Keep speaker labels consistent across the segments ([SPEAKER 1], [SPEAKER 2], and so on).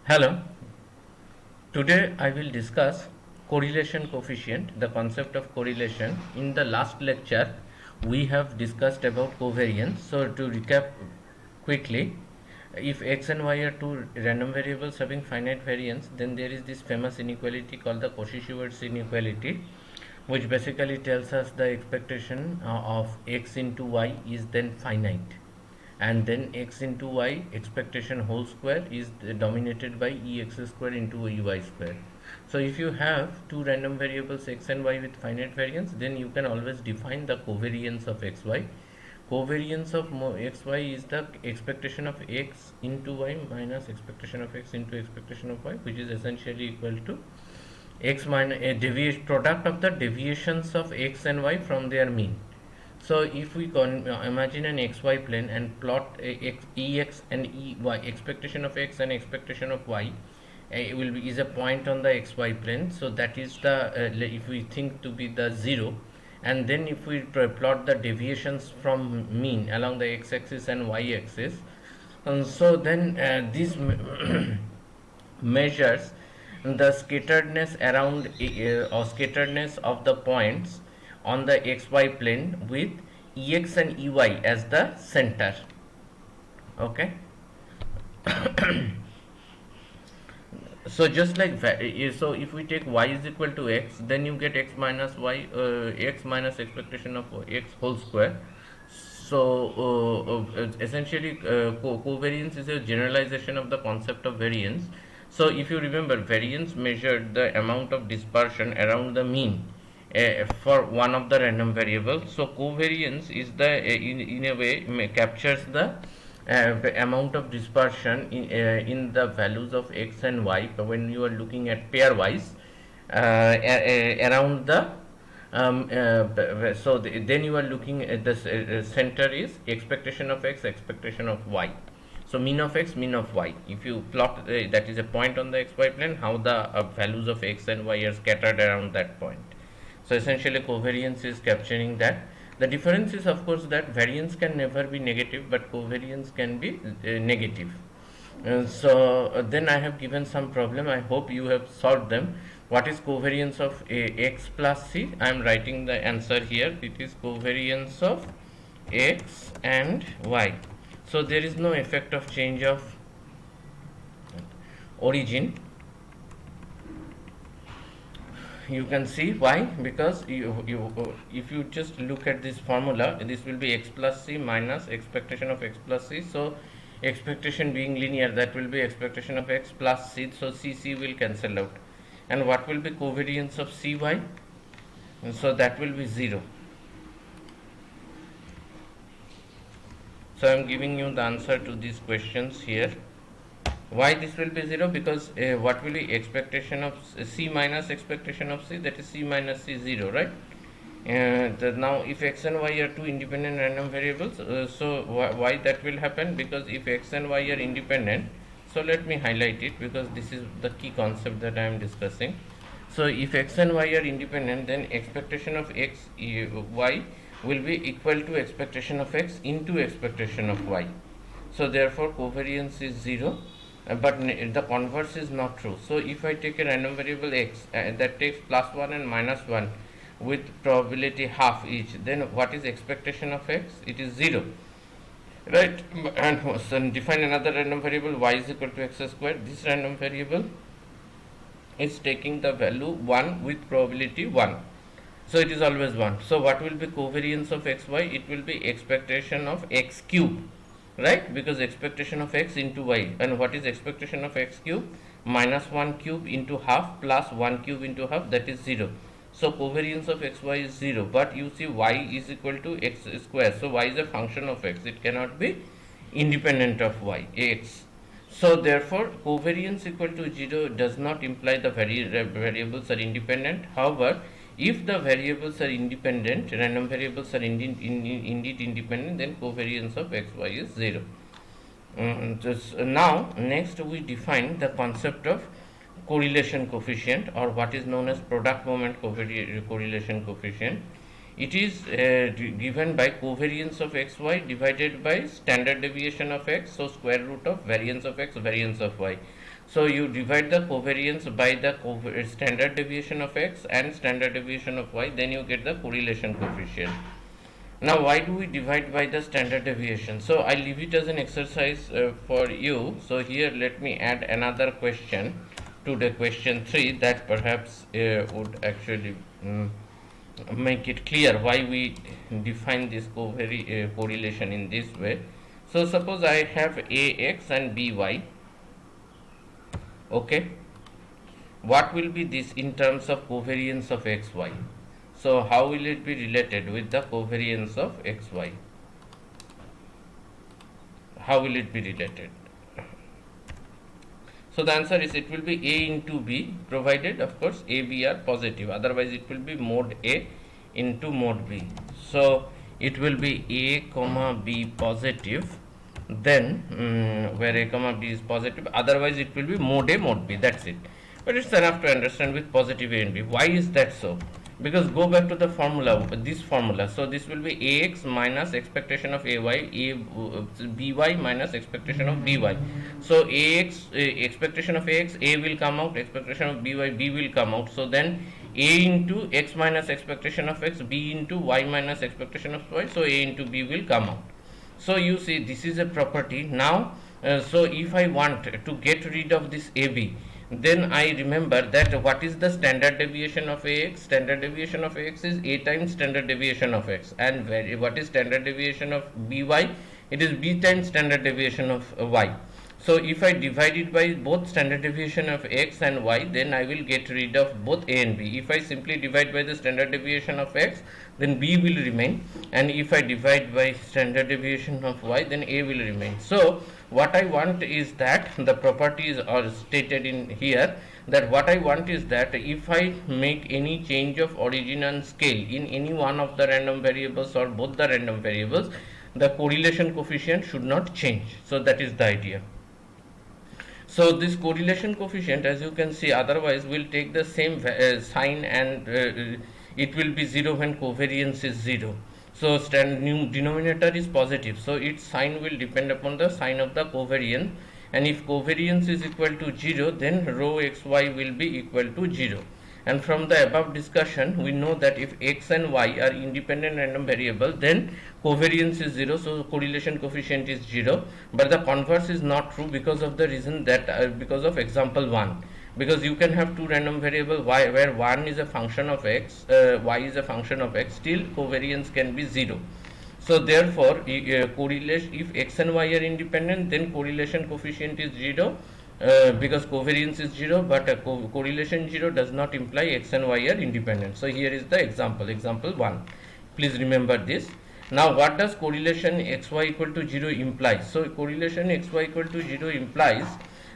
[SPEAKER 1] Hello, today I will discuss correlation coefficient, the concept of correlation. In the last lecture, we have discussed about covariance. So, to recap quickly, if x and y are two random variables having finite variance, then there is this famous inequality called the Cauchy-Schwarz inequality, which basically tells us the expectation of x into y is then finite, and then x into y expectation whole square is dominated by ex square into ey square. So if you have two random variables x and y with finite variance, then you can always define the covariance of xy. Covariance of xy is the expectation of x into y minus expectation of x into expectation of y, which is essentially equal to x minus a deviation product of the deviations of x and y from their mean. So if we imagine an xy plane and plot ex and ey, expectation of x and expectation of y, will be is a point on the xy plane. So that is the if we think to be the 0, and then if we plot the deviations from mean along the x-axis and y-axis, so then these measures the scatteredness around or scatteredness of the points on the xy plane with ex and ey as the center. Okay, so just like so if we take y is equal to x, then you get x minus y, x minus expectation of x whole square. So essentially covariance is a generalization of the concept of variance. So if you remember, variance measured the amount of dispersion around the mean for one of the random variables. So covariance is the in a way captures the amount of dispersion in the values of x and y when you are looking at pairwise around the then you are looking at the center is expectation of x, expectation of y. So mean of x, mean of y. If you plot that is a point on the xy plane, how the values of x and y are scattered around that point. So essentially covariance is capturing that. The difference is of course that variance can never be negative, but covariance can be negative. Then I have given some problem. I hope you have solved them. What is covariance of x plus c? I am writing the answer here. It is covariance of x and y. So there is no effect of change of origin. You can see why, because if you just look at this formula, this will be x plus c minus expectation of x plus c. So expectation being linear, that will be expectation of x plus c. So c will cancel out, and what will be covariance of cy? So that will be 0. So I am giving you the answer to these questions here. Why this will be 0? Because what will be expectation of c minus expectation of c, that is c minus c 0, right? Now if x and y are two independent random variables, so why that will happen? Because if x and y are independent, so let me highlight it because this is the key concept that I am discussing. So if x and y are independent, then expectation of x y will be equal to expectation of x into expectation of y. So therefore covariance is 0, but the converse is not true. So if I take a random variable x that takes plus 1 and minus 1 with probability half each, then what is expectation of x? It is 0, right? And so define another random variable y is equal to x square. This random variable is taking the value 1 with probability 1, so it is always 1. So what will be covariance of xy? It will be expectation of x cube, right? Because expectation of x into y, and what is expectation of x cube? Minus 1 cube into half plus 1 cube into half, that is 0. So covariance of xy is 0, but you see y is equal to x square, so y is a function of x, it cannot be independent of y, x. So therefore covariance equal to 0 does not imply the variables are independent. However, if the variables are independent, random variables are indeed independent, then covariance of xy is 0. Now next we define the concept of correlation coefficient, or what is known as product moment correlation coefficient. It is given by covariance of xy divided by standard deviation of x, so square root of variance of x, variance of y. So you divide the covariance by the standard deviation of x and standard deviation of y, then you get the correlation coefficient. Now, why do we divide by the standard deviation? So I leave it as an exercise for you. So here let me add another question to the question 3 that perhaps would actually make it clear why we define this correlation in this way. So suppose I have ax and by. Okay, what will be this in terms of covariance of xy? So how will it be related with the covariance of xy? How will it be related? So the answer is it will be A into B, provided of course A, B are positive, otherwise it will be mod A into mod B. So it will be A comma B positive, then where A comma B is positive, otherwise it will be mod A mod B, that's it. But it's enough to understand with positive A and B. Why is that so? Because go back to the formula, this formula. So this will be ax minus expectation of ay, by minus expectation of by. So ax, expectation of ax, a will come out, expectation of by, b will come out. So then a into x minus expectation of x, b into y minus expectation of y, so a into b will come out. So you see this is a property. Now so if I want to get rid of this ab, then I remember that what is the standard deviation of ax? Standard deviation of ax is a times standard deviation of x, and what is standard deviation of by? It is b times standard deviation of y. So if I divide it by both standard deviation of x and y, then I will get rid of both a and b. If I simply divide by the standard deviation of x, then b will remain, and if I divide by standard deviation of y, then a will remain. So what I want is that the properties are stated in here, that what I want is that if I make any change of origin and scale in any one of the random variables or both the random variables, the correlation coefficient should not change. So that is the idea. So this correlation coefficient, as you can see, otherwise will take the same sign, and it will be 0 when covariance is 0. So new denominator is positive, so its sign will depend upon the sign of the covariance, and if covariance is equal to 0, then rho xy will be equal to 0. And from the above discussion, we know that if x and y are independent random variable, then covariance is 0, so correlation coefficient is 0. But the converse is not true, because of the reason that because of example 1. Because you can have two random variable y where one is a function of x, y is a function of x, still covariance can be 0. So therefore correlation, if x and y are independent, then correlation coefficient is 0, because covariance is 0, but correlation 0 does not imply x and y are independent. So here is the example, example 1. Please remember this. Now what does correlation xy equal to 0 imply? So correlation xy equal to 0 implies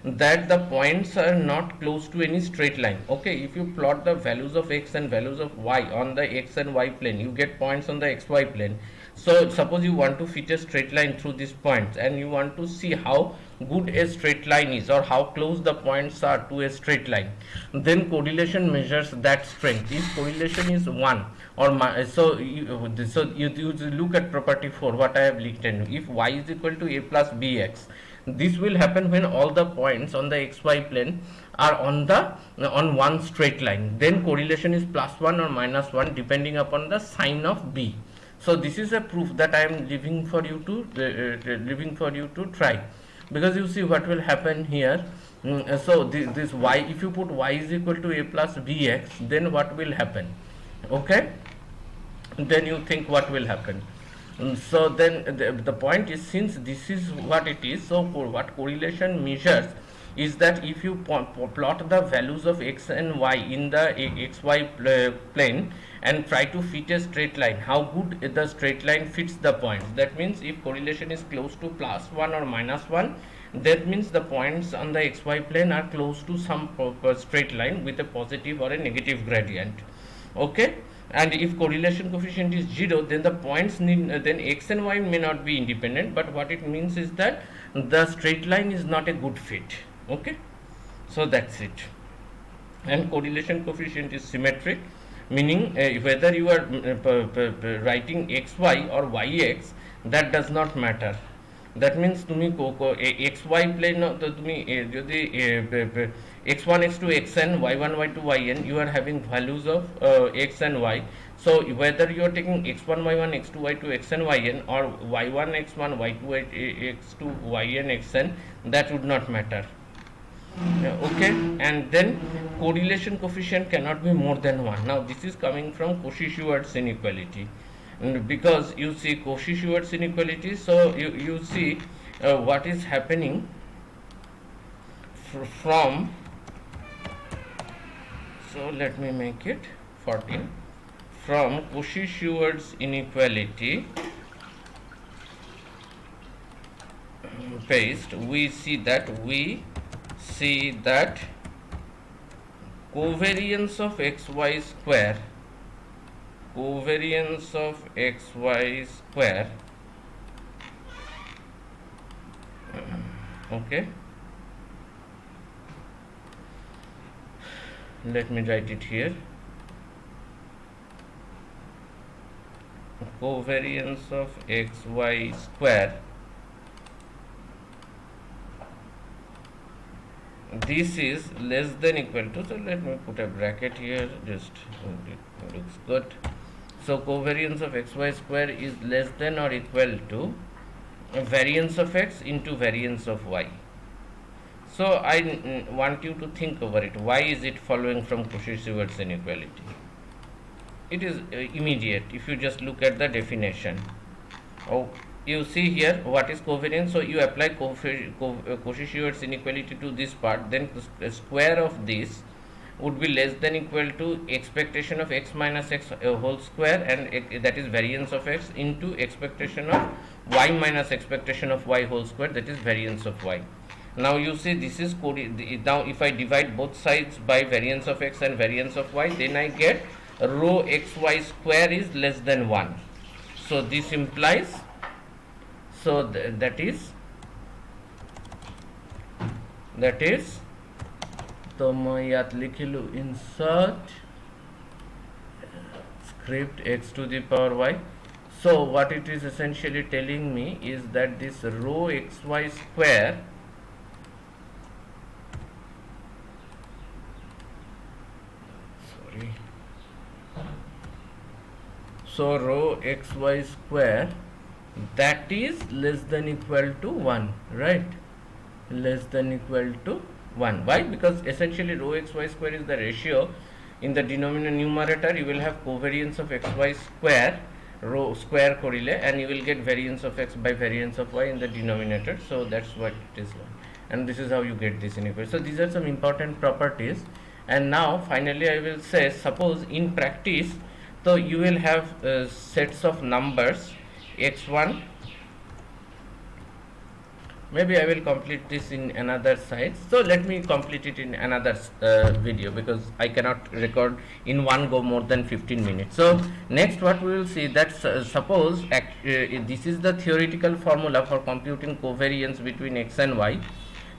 [SPEAKER 1] that the points are not close to any straight line. Okay, if you plot the values of x and values of y on the x and y plane, you get points on the xy plane. So suppose you want to fit a straight line through these points, and you want to see how good a straight line is, or how close the points are to a straight line, then correlation measures that strength. If correlation is 1 or so you look at property 4, what I have written. If y is equal to a plus bx, this will happen when all the points on the xy plane are on one straight line, then correlation is +1 or -1 depending upon the sign of b. So this is a proof that I am leaving for you to try, because you see what will happen here. So this y, if you put y is equal to a plus bx, then what will happen? Okay, then you think what will happen. So then the point is, since this is what it is, so what correlation measures is that if you plot the values of x and y in the xy plane and try to fit a straight line, how good the straight line fits the points. That means if correlation is close to +1 or -1, that means the points on the xy plane are close to some straight line with a positive or a negative gradient. Okay, and if correlation coefficient is 0, then the points then x and y may not be independent, but what it means is that the straight line is not a good fit. Okay, so that's it. And correlation coefficient is symmetric, meaning whether you are writing xy or yx, that does not matter. That means তুমি xy plane তুমি যদি x1 x2 xn y1 y2 yn, you are having values of x and y. So whether you are taking x1 y1 x2 y2 xn yn or y1 x1 y2 x2 yn xn, that would not matter. Okay, and then correlation coefficient cannot be more than 1. Now this is coming from Cauchy-Schwarz inequality. Because you see Cauchy-Schwarz inequality, so you see what is happening from, so let me make it 14, from Cauchy-Schwarz inequality based, we see that covariance of xy square, okay, let me write it here. Covariance of xy square, this is less than equal to, so let me put a bracket here, just it looks good. So covariance of xy square is less than or equal to variance of x into variance of y. So I want you to think over it. Why is it following from Cauchy-Schwarz inequality? It is immediate if you just look at the definition. Oh, you see here what is covariance. So you apply Cauchy-Schwarz inequality to this part, then the square of this would be less than equal to expectation of x minus x whole square, and that is variance of x, into expectation of y minus expectation of y whole square, that is variance of y. Now you see this is now if I divide both sides by variance of x and variance of y, then I get rho xy square is less than 1. So this implies, so that is तो मैं याद लिखिलु insert script x to the power y. So what it is essentially telling me is that this rho xy square, so rho xy square, that is less than equal to 1, right? Less than equal to 1. Why? Because essentially rho xy square is the ratio. In the denominator numerator you will have covariance of xy square, rho square correlate, and you will get variance of x by variance of y in the denominator. So that's what it is, and this is how you get this inequality. So these are some important properties. And now finally I will say, suppose in practice, so you will have sets of numbers x1, maybe I will complete this in another site. So let me complete it in another video, because I cannot record in one go more than 15 minutes. So next what we will see, that suppose this is the theoretical formula for computing covariance between x and y.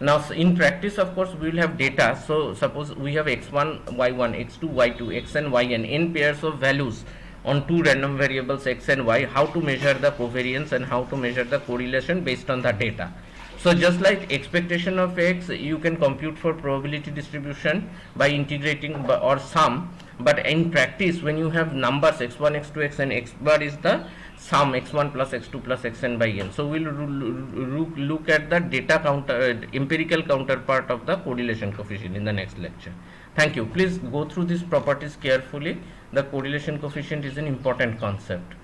[SPEAKER 1] Now in practice, of course, we will have data. So suppose we have x1 y1 x2 y2 xn yn, n pairs of values on two random variables x and y, how to measure the covariance and how to measure the correlation based on the data. So just like expectation of x, you can compute for probability distribution by integrating or sum, but in practice when you have numbers x1 x2 xn, x bar is the sum x1 plus x2 plus xn by n. So we'll look at the data empirical counterpart of the correlation coefficient in the next lecture. Thank you. Please go through these properties carefully. The correlation coefficient is an important concept.